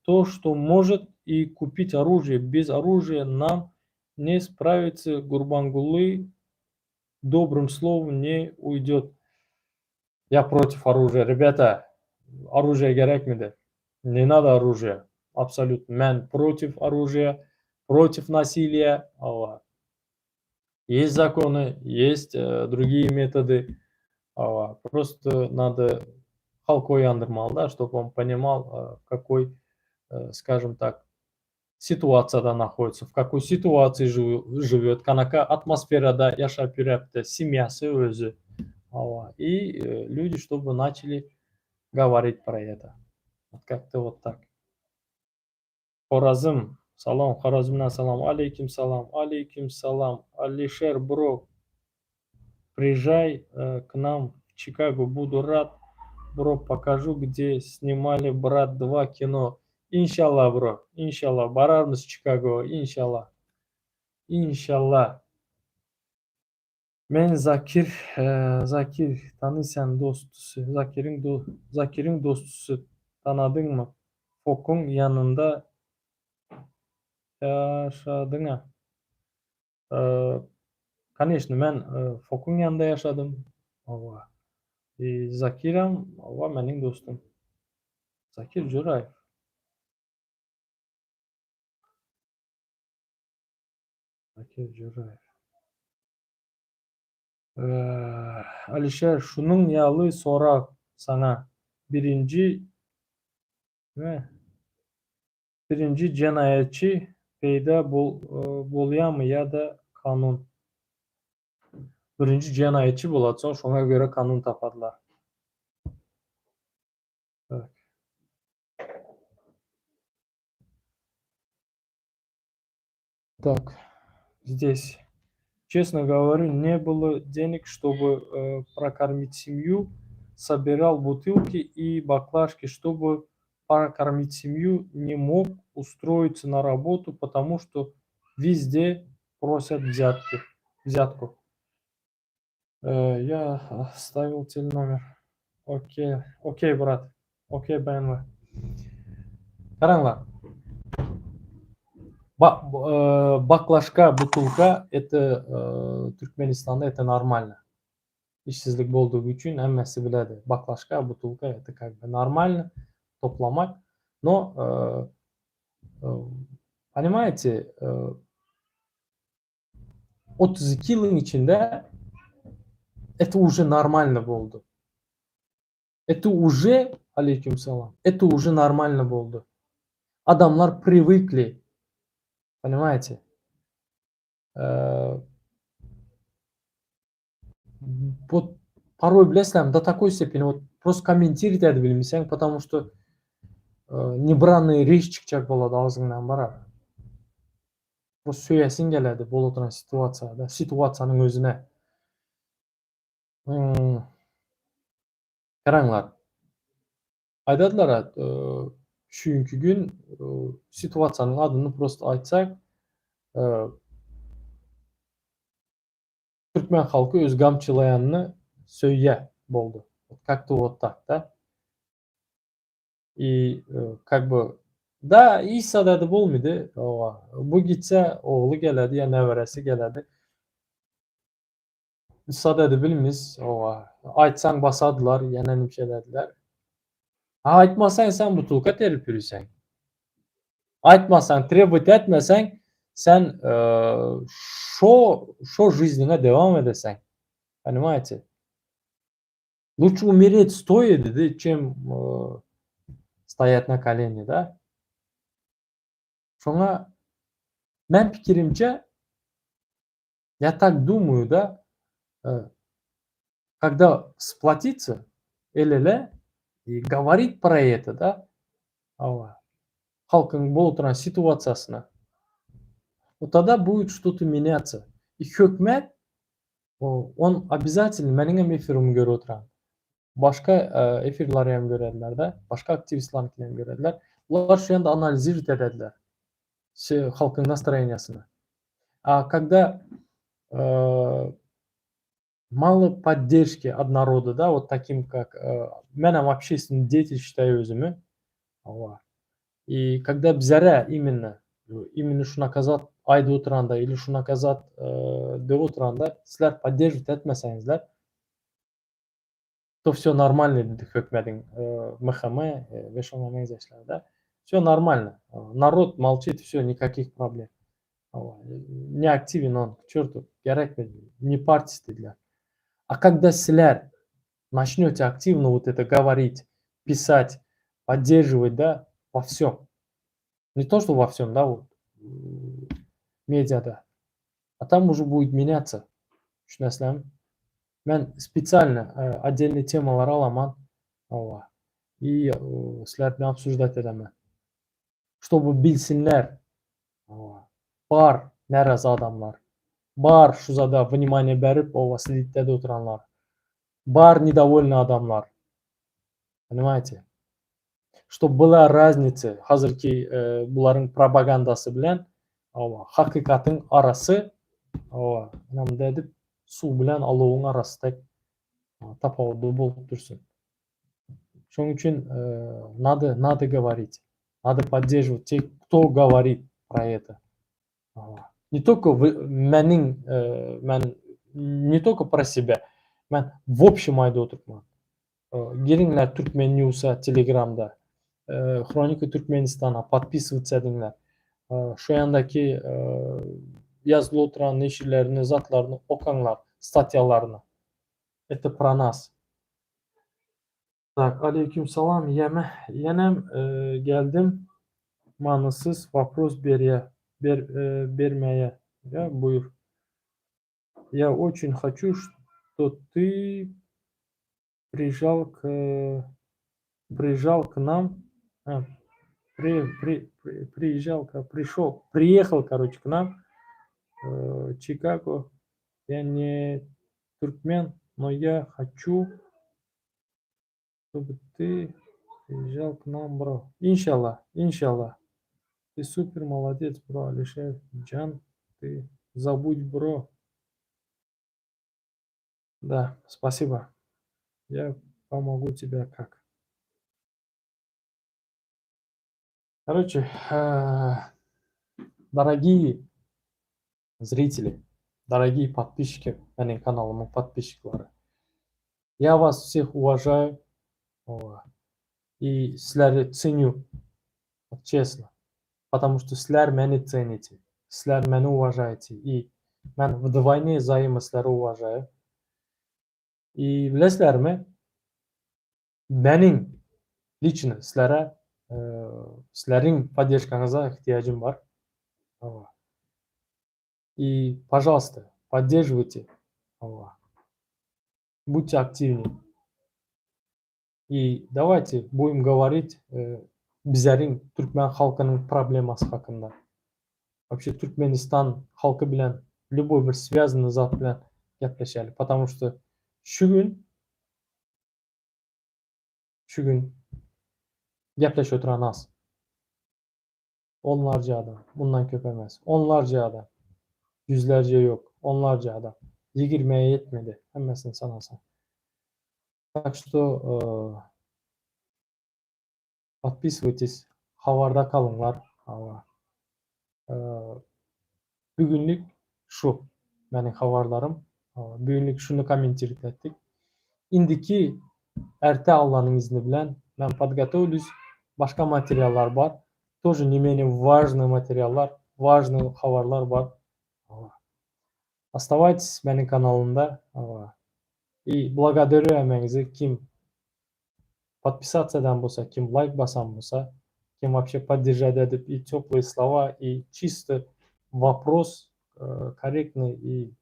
Speaker 1: то, что может, и купить оружие. Без оружия нам не справиться. Гурбангулы добрым словом не уйдет. Я против оружия. Ребята, оружие gerekmedi. Не надо оружия. Абсолютно. Мен против оружия, против насилия. Есть законы, есть другие методы. Просто надо халку uyandырмал, да, чтобы он понимал, в какой, скажем так, ситуацияда находится, в какой ситуации живет, канака атмосферада яшап жүрәпті, семьясы өзі. И люди, чтобы начали говорить про это. Вот как-то вот так. Хоразм. Салам, Хоразмна салам. Алейкум салам. Алишер, бро, приезжай к нам в Чикаго, буду рад. Бро, покажу, где снимали «Брат 2» кино. Иншалла, бро, иншалла. Барармыз Чикаго, иншалла. Иншалла. Мен Закир танысаң достысы. Закирің достысы танадың ма? Фокың янында yaşadың а? Конечно, мен Фокың янында yaşadım. Закирам менің достым. Закир Жураев. Закир Жураев. Алишер, шуның ялы сорақ саңа. Birinci cinayetçi peyda bolya mı ya da kanun? Birinci cinayetçi болады, soң şoňa göre kanun tapadılar. Так. Так, здесь, честно говоря, не было денег, чтобы прокормить семью. Собирал бутылки и баклажки, чтобы прокормить семью, не мог устроиться на работу, потому что везде просят взятку. Я оставил теле номер. Окей, брат. Окей, BMW. Караңlar. Баклажка, бутылка это Түркменистанда это нормально. Işsizlik болдугу үчүн эммеси билет. Баклажка, бутылка это как бы нормально топламак. Но понимаете, 32 yılın içinde это уже нормально болду. Это уже, алейкум салам, это уже нормально болду. Адамлар привыкли, понимаете? Вот порой билесиңби до такой степени вот просто комментировать этип билбесең, потому что небранный речь чыкчак болот аузуңдан барат. Просто сөйлесиң келеді боло турган ситуацияда, ситуациянын өзүнө. Караңлар, айтадылар үшүнкү күн ситуациянын адын просто айтсак, түркмен халкы өз камчылаянны сөйе болду. Как-то вот так, да? И как бы да, Иса деди болмойду. Ооба. Бу кетсе оğlu келеди, я небереси келеди. İsa деди билмейбиз. Ооба. Айтсаң басадылар, yana немче дедилер. Айтмасаң сен бутылка терип жүрсөң. Айтмасаң, требовать этмесең, сен шо жизніңе devam edесең. Понимаете? Лучше умереть стоя, деди, чем стоять на колени, да? Шуңа мен пикиримче, я так думаю, да, когда сплотиться, эле и говорить про это, да, халкың боло турган ситуациясына, вот тогда будет что-то меняться. И hökmet, он обязательно менин эми эфиримди көрүп отурам. Башка эфирлерди эми көрөдүлөр да, башка активистлердикин эми көрөдүлөр. Улар ошол жерде анализировать этедилер халкың настроениясына. А когда мало поддержки от народа, да, вот таким как мен общественный деятель считаю өзүмө. И когда бизаре именно шуна казат айтып отурганда или шуна казат деп отурганда силер поддерживать этмесеңиздер, то все нормально деди hökmetiң МХМ ve ошонго меңзешлер, да. Все нормально. Народ молчит, все, никаких проблем. Не активен он, к черту, керекпи, не парьтесь dediler. А когда силер начнете активно вот это говорить, писать, поддерживать, да, во всем. Не то, что во всем, да, вот, медиа, да. А там уже будет меняться. Түшүнөсүңөрбү? Мен специально отдельный темалар аламан. И силер менен обсуждать этемин. Чтобы билсинлер. Бар наразы адамлар. Бар шу зада внимание берип, слиттеде отуранлар. Бар недовольный адамлар. Понимаете? Чтобы была разница азыркы булардын пропагандасы менен хакыйкаттын арасы, мындай деп суу менен алоонун арасында тапалдуу болуп турсун. Ошон үчүн надо говорить, надо поддерживать тех, кто говорит про это. Не только мен не только про себя, мен в общем айтып отурмун. Келиңер Түркмен Ньюса Телеграмда, Хроника Түркменистана подписываться этиңер. Ошол жандагы жазылып отурган нешелерини, затларını окуңар, статьяларını. Это про нас. Так, алейкум салам. Yenем geldim. Manısız вопрос бермeye. Ya, buyur. Я очень хочу, что ты приезжал к нам, приехал, короче, к нам, Чикаго. Я не туркмен, но я хочу, чтобы ты приезжал к нам, бро. Иншаллах. Ты супер молодец, бро, Алишер Джан. Ты забудь, бро. Да, спасибо. Я Помогу тебе как? Короче, дорогие зрители, дорогие подписчики, каналımın подписчиклары, я вас всех уважаю и sizleri ценю, честно, потому что sizler meni цените, sizler meni уважаете, и ben вдвойне взаимно sizleri уважаю. И bilesizlermi, benim лично sizlerin поддержкаңызға ihtiyacım var. И, пожалуйста, поддерживайте, будьте активнее. И давайте будем говорить bizlerin Türkmen halkının проблемасы hakkında. Вообще Türkmenistan halkı bilen любой bir связанный zat bilen gapleşelim. Потому что şu gün gapleşip oturan az. Onlarca adam. Bundan köp emez. Onlarca adam. Yüzlerce yok. Onlarca adam. 20'ye yetmedi. Hemmesini sanasan. Так что подписывайтесь. Havarda kalınlar. Bugünlük şu. Benim havarlarım. Bugünlük şunu kommentir ettik. İndiki erte Allah'ın izni bilen ben подготовлюсь. Başka materyaller var. Тоже не менее важные материалlar, важные havarlar var. Оставайтесь benim kanalımda. И благодарю emeğinizi. Kim подписаться болса, kim like basan болса, kim вообще поддержать edip и теплые слова, и чисто вопрос корректный и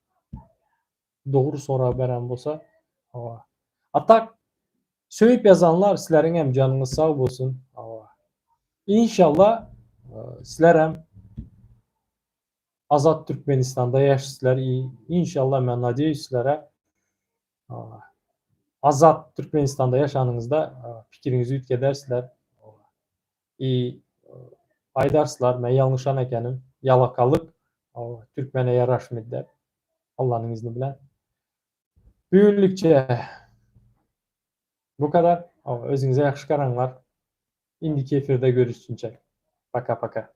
Speaker 1: doğru soru veren bolsa. A tak söyüp yazanlar sizlerin hem canınız sağ olsun. İnşallah sizler hem Azad Türkmenistan'da yaşarsızlar. İnşallah ben надеюсь sizlere Azad Türkmenistan'da yaşanınızda fikrinizi ütkedersizler. Aydarsızlar, ben yanlışan ekenim. Yalakalık Türkmen'e yaraşmıdır. Allah'ın izni bilen. Bugünlükçe bu kadar. Özünüze yaxşı qaranlar. İndiki efirde görüşünce. Paka paka.